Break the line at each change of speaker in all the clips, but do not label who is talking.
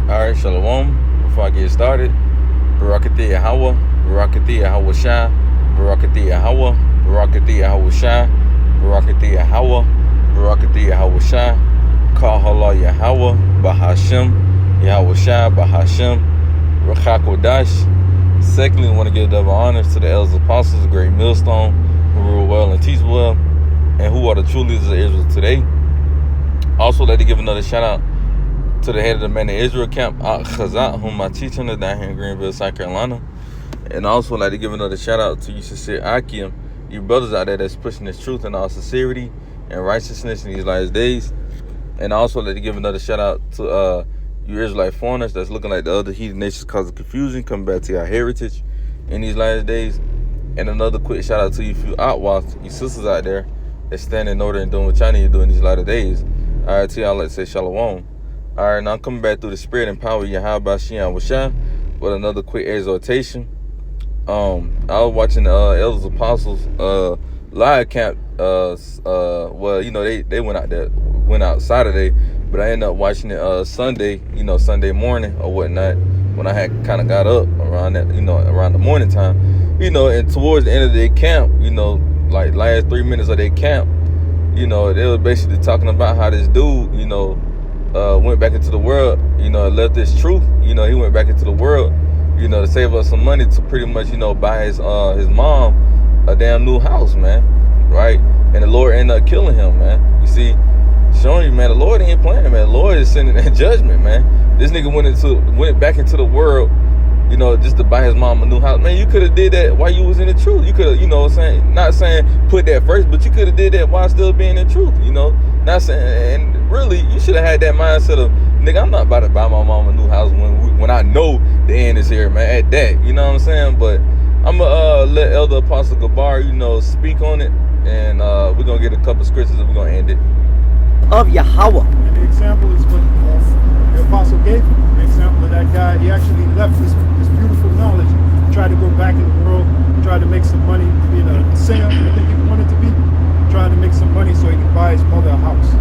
Alright, Shalom. Before I get started, Barakati Yahweh, Barakati Yahweh Shai, Barakati Yahweh, Barakati Yahweh Shai, Barakati Yahweh, Barakati Yahweh Shai, Kahala Yahweh, Bahashem, Yahweh Shai, Bahashem, Rachakodash. Secondly, I want to give double honors to the elders apostles, the great millstone, who rule well and teach well, and who are the true leaders of Israel today. Also, like to give another shout out to the head of the Man of Israel camp, Chazat, whom I teach under down here in Greenville, South Carolina. And also like to give another shout out to you, sincere Akim, you brothers out there that's pushing this truth in all sincerity and righteousness in these last days. And also like to give another shout out to you Israelite foreigners that's looking like the other heathen nations causing confusion, coming back to your heritage in these last days. And another quick shout out to you few outlaws, you sisters out there that stand in order and doing what y'all need to do in these latter days. Alright, to y'all, let's say shalom. Alright, now I'm coming back through the spirit and power of Yahweh Shian Washai with another quick exhortation. I was watching the Elders Apostles live camp. Well, you know, they went out Saturday, but I ended up watching it Sunday, Sunday morning or whatnot, when I had kind of got up around that, around the morning time, and towards the end of their camp, like last 3 minutes of their camp, they were basically talking about how this dude, went back into the world, left this truth, he went back into the world, to save us some money to pretty much, buy his mom a damn new house, man, right? And the Lord ended up killing him, man. You see, showing you, man, the Lord ain't playing, man. The Lord is sending that judgment, man. This nigga went back into the world, just to buy his mom a new house. Man, you could have did that while you was in the truth. You could have, not saying put that first, but you could have did that while still being in truth, Not saying, and really, you should have had that mindset of, nigga, I'm not about to buy my mom a new house when I know the end is here, man, at that, you know what I'm saying? But I'm going to let Elder Apostle Gabar, speak on it, and we're going to get a couple scriptures and we're going to end it.
Of Yahweh.
And the example is what the apostle gave him. The example of that guy, he actually left this beautiful knowledge, tried to go back in the world, tried to make some money, being a singer, I think he wanted to be, trying to make some money so he could buy his mother a house.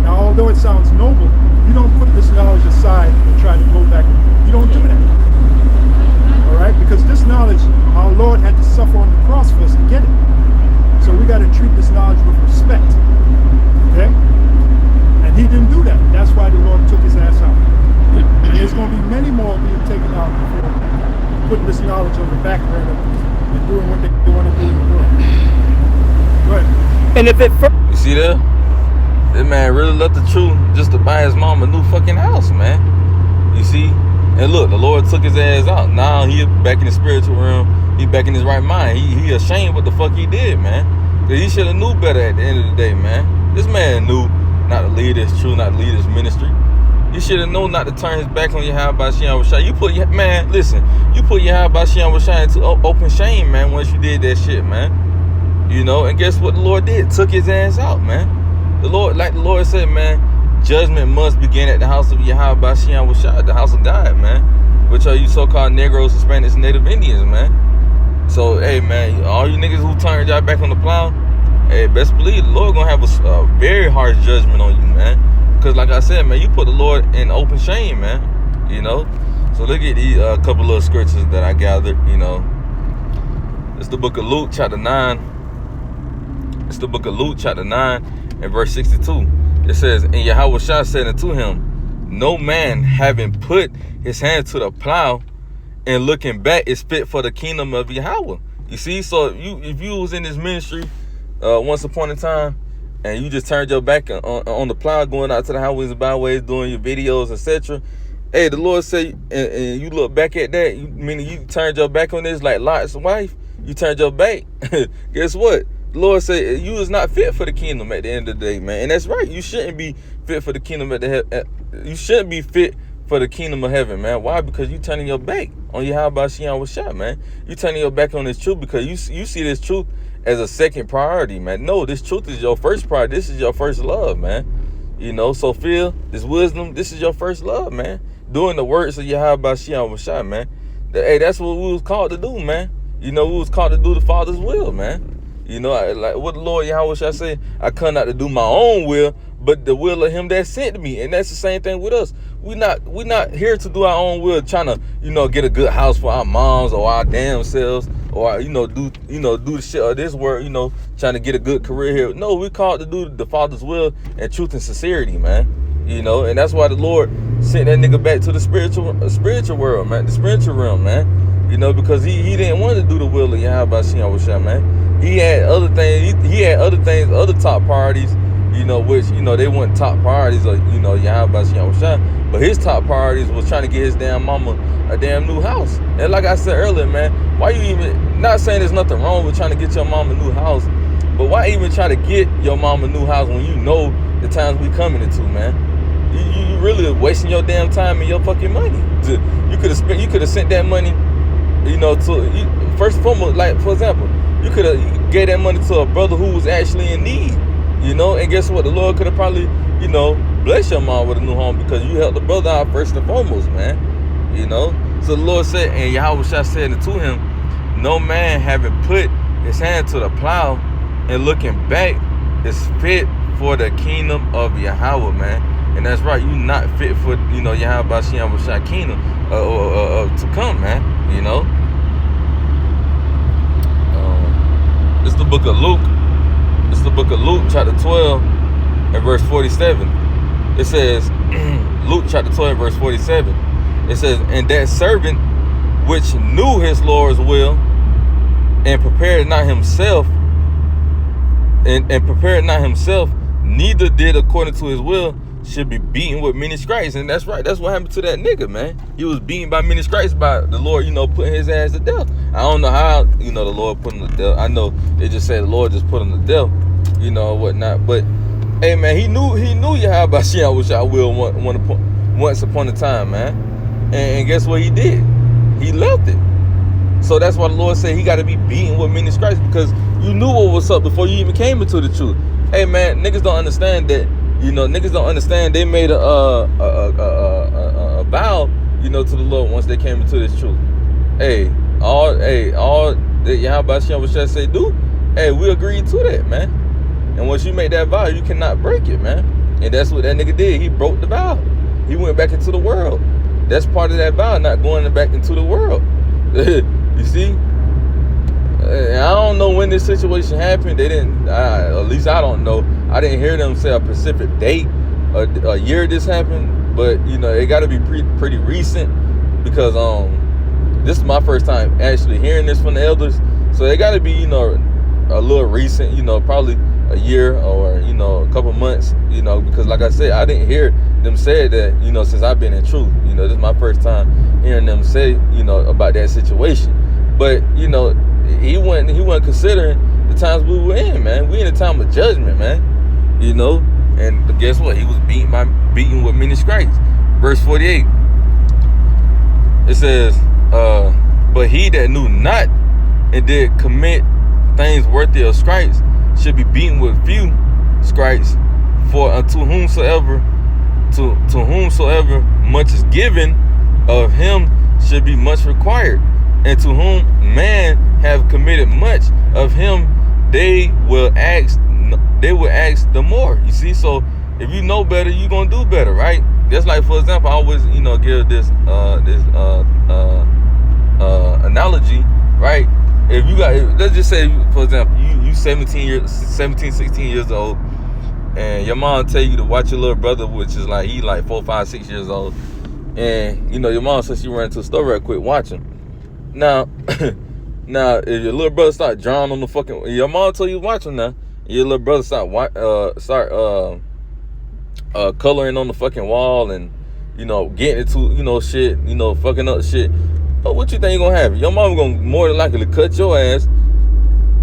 Now, although it sounds noble, you don't put this knowledge aside and try to go back. You don't do that. All right? Because this knowledge, our Lord had to suffer on the cross for us to get it. So we got to treat this knowledge with respect. Okay? And he didn't do that. That's why the Lord took his ass out. And there's going to be many more being taken out before putting this knowledge on the back burner and doing what they want to do in the world. Go ahead.
And if it
You see that? That man really left the truth just to buy his mom a new fucking house, man. You see? And look, the Lord took his ass out. Now he back in the spiritual realm. He back in his right mind. He ashamed what the fuck he did, man. Cause he should have knew better at the end of the day, man. This man knew not to lead his truth, not to lead his ministry. You should have known not to turn his back on Yahweh Shian Washai. You put Yahweh Shian Washai into open shame, man, once you did that shit, man. And guess what the Lord did? Took his ass out, man. The Lord, like the Lord said, man, judgment must begin at the house of Yahweh Shian Washai, the house of God, man. Which are you so-called Negroes, Hispanics, and Native Indians, man. So, hey, man, all you niggas who turned y'all back on the plow, hey, best believe the Lord gonna have a very harsh judgment on you, man. Because like I said, man, you put the Lord in open shame, man. So look at these couple little scriptures that I gathered, It's the book of Luke, chapter 9. It's the book of Luke, chapter 9, and verse 62. It says, and Yahweh Shai said unto him, no man having put his hand to the plow and looking back is fit for the kingdom of Yahweh. You see, so if you was in this ministry once upon a time, and you just turned your back on the plow, going out to the highways and byways, doing your videos, etc. Hey, the Lord say, and you look back at that, meaning you turned your back on this like Lot's wife, you turned your back. Guess what? The Lord said, you is not fit for the kingdom at the end of the day, man. And that's right. You shouldn't be fit for the kingdom you shouldn't be fit for the kingdom of heaven, man. Why? Because you turning your back on Yahweh Shian Washai, man. You turning your back on this truth because you see this truth as a second priority, man. No, this truth is your first priority. This is your first love, man. So feel this wisdom. This is your first love, man. Doing the works of Yahweh Shian Washai, man. Hey, that's what we was called to do, man. We was called to do the Father's will, man. You know, like what the Lord Yahweh shall say, I come not to do my own will, but the will of him that sent me. And that's the same thing with us. We not here to do our own will, trying to, you know, get a good house for our moms or our damn selves, or, you know, do the shit of this world, you know, trying to get a good career here. No, we called to do the Father's will and truth and sincerity, man. You know, and that's why the Lord sent that nigga back to the spiritual world, man, the spiritual realm, man. You know, because he didn't want to do the will of Yahweh Shah, man. He had other things. He had other things, other top priorities, you know, which, you know, they weren't top priorities of, you know, Yahweh Shah. But his top priorities was trying to get his damn mama a damn new house. And like I said earlier, man, why you even, not saying there's nothing wrong with trying to get your mama a new house, but why even try to get your mama a new house when you know the times we coming into, man? You really wasting your damn time and your fucking money. You could have sent that money, you know, to, first and foremost, like, for example, you could have gave that money to a brother who was actually in need, you know, and guess what? The Lord could have probably, you know, blessed your mom with a new home because you helped the brother out first and foremost, man, you know. So the Lord said, and Yahweh Shah said to him, no man having put his hand to the plow and looking back is fit for the kingdom of Yahweh, man. And that's right, you not fit for, you know, Yahweh Shah kingdom to come, man, you know. It's the book of Luke. It's the book of Luke, chapter 12, and verse 47. It says, Luke chapter 12, verse 47. It says, and that servant which knew his Lord's will and prepared not himself, neither did according to his will, should be beaten with many stripes. And that's right, that's what happened to that nigga, man. He was beaten by many stripes by the Lord, you know, putting his ass to death. I don't know how, you know, the Lord put him to death. I know they just say the Lord just put him to death, you know, whatnot. But hey, man, he knew Yahweh Shah will once upon a time, man. And guess what he did? He left it. So that's why the Lord said he got to be beaten with many stripes, because you knew what was up before you even came into the truth. Hey, man, niggas don't understand that. You know, niggas don't understand they made a vow, you know, to the Lord once they came into this truth. All that Yahweh Shah say do, hey, we agreed to that, man. And once you make that vow, you cannot break it, man. And that's what that nigga did. He broke the vow. He went back into the world. That's part of that vow, not going back into the world. You see? I don't know when this situation happened. They didn't, at least I don't know. I didn't hear them say a specific date, a year this happened. But, you know, it got to be pretty recent, because this is my first time actually hearing this from the elders. So it got to be, you know, a little recent, you know, probably a year or, you know, a couple months, you know, because like I said, I didn't hear them say that, you know, since I've been in truth. You know, this is my first time hearing them say, you know, about that situation. But, you know, he wasn't considering the times we were in, man. We in a time of judgment, man. You know, and guess what? He was beaten with many stripes. Verse 48. It says, but he that knew not and did commit things worthy of stripes should be beaten with few stripes. For unto whomsoever much is given, of him should be much required. And to whom man have committed much, of him they will ask the more. You see, so if you know better, you're gonna do better, right? Just like, for example, I always, you know, give this analogy, right? If you got, let's just say, for example, you 17, 16 years old, and your mom tell you to watch your little brother, which is like, he like 4, 5, 6 years old, and you know your mom says she ran to the store real quick, watch him. Now, if your little brother start drawing on the fucking, your mom told you to watch him now, your little brother start coloring on the fucking wall and, you know, getting into, you know, shit, you know, fucking up shit. But what you think gonna happen? Your mom gonna more than likely cut your ass,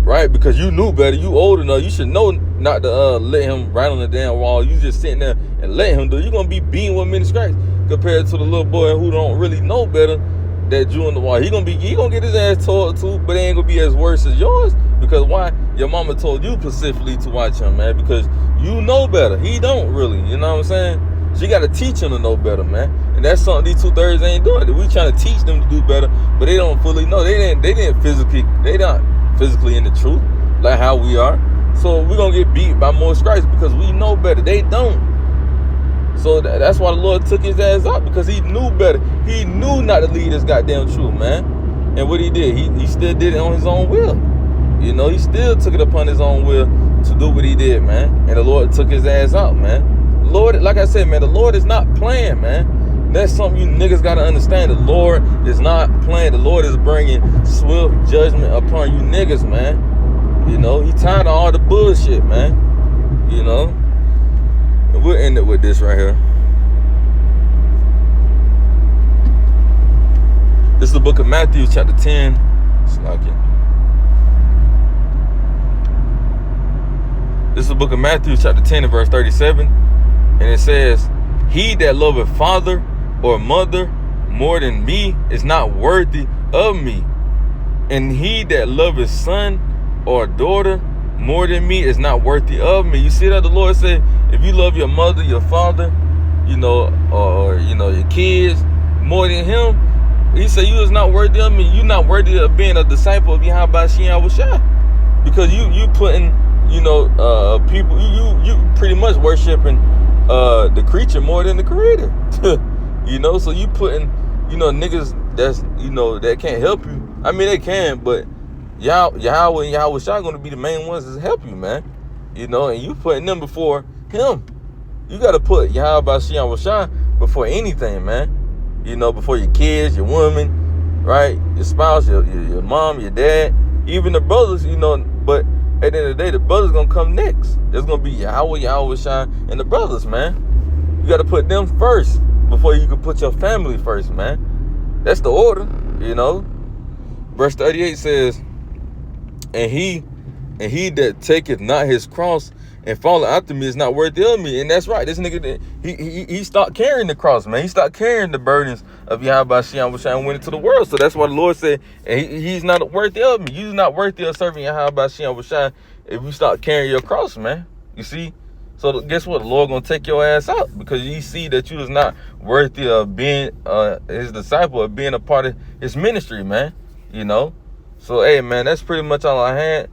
right? Because you knew better. You old enough. You should know not to let him write on the damn wall. You just sitting there and let him do it. You're gonna be beaten with many stripes compared to the little boy who don't really know better that drew on the wall. He gonna get his ass tore too, but it ain't gonna be as worse as yours. Because why? Your mama told you specifically to watch him, man, because you know better. He don't really, you know what I'm saying? She got to teach him to know better, man. And that's something these 2/3 ain't doing. We trying to teach them to do better, but they don't fully know. They not physically in the truth. like how we are. So we're going to get beat by more stripes because we know better. They don't. So that's why the Lord took his ass out, because he knew better. He knew not to lead this goddamn truth, man. And what he did, he still did it on his own will. You know, he still took it upon his own will to do what he did, man. And the Lord took his ass out, man. Lord, like I said, man, the Lord is not playing, man. That's something you niggas got to understand. The Lord is not playing. The Lord is bringing swift judgment upon you niggas, man. You know, he tired of all the bullshit, man. You know. And we'll end it with this right here. This is the book of Matthew, chapter 10. This is the book of Matthew, chapter 10, and verse 37. And it says, he that loveth father or mother more than me is not worthy of me. And he that loveth son or daughter more than me is not worthy of me. You see that the Lord said, if you love your mother, your father, you know, or, you know, your kids more than him, he said, you is not worthy of me. You're not worthy of being a disciple of Yahweh Shai. Because you putting, you know, people, you pretty much worshiping the creature more than the creator. You know, so you putting, you know, niggas that's, you know, that can't help you. I mean, they can, but Yahweh and Yahweh Shai going to be the main ones that help you, man. You know, and you putting them before him. You got to put Yahweh Shai before anything, man. You know, before your kids, your woman, right? Your spouse, your mom, your dad, even the brothers, you know. But at the end of the day, the brothers going to come next. There's going to be Yahweh Shai, and the brothers, man. You got to put them first before you can put your family first, man. That's the order, you know. Verse 38 says, and he that taketh not his cross and followeth after me is not worthy of me. And that's right. This nigga, he stopped carrying the cross, man. He stopped carrying the burdens of Yahweh Shai and went into the world. So that's why the Lord said, and he's not worthy of me. You're not worthy of serving Yahweh Shai if you start carrying your cross, man. You see? So guess what? The Lord gonna take your ass out because you see that you is not worthy of being his disciple, of being a part of his ministry, man. You know? So, hey, man, that's pretty much all I had.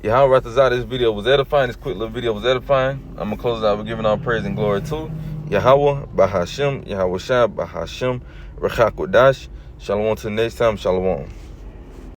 Yahweh Ratazah, this video was edifying. This quick little video was edifying. I'm going to close it out with giving all praise and glory to Yahweh, Bahashim, Yahweh Shai, Bahashim, Rechakodash. Shalom till next time. Shalom.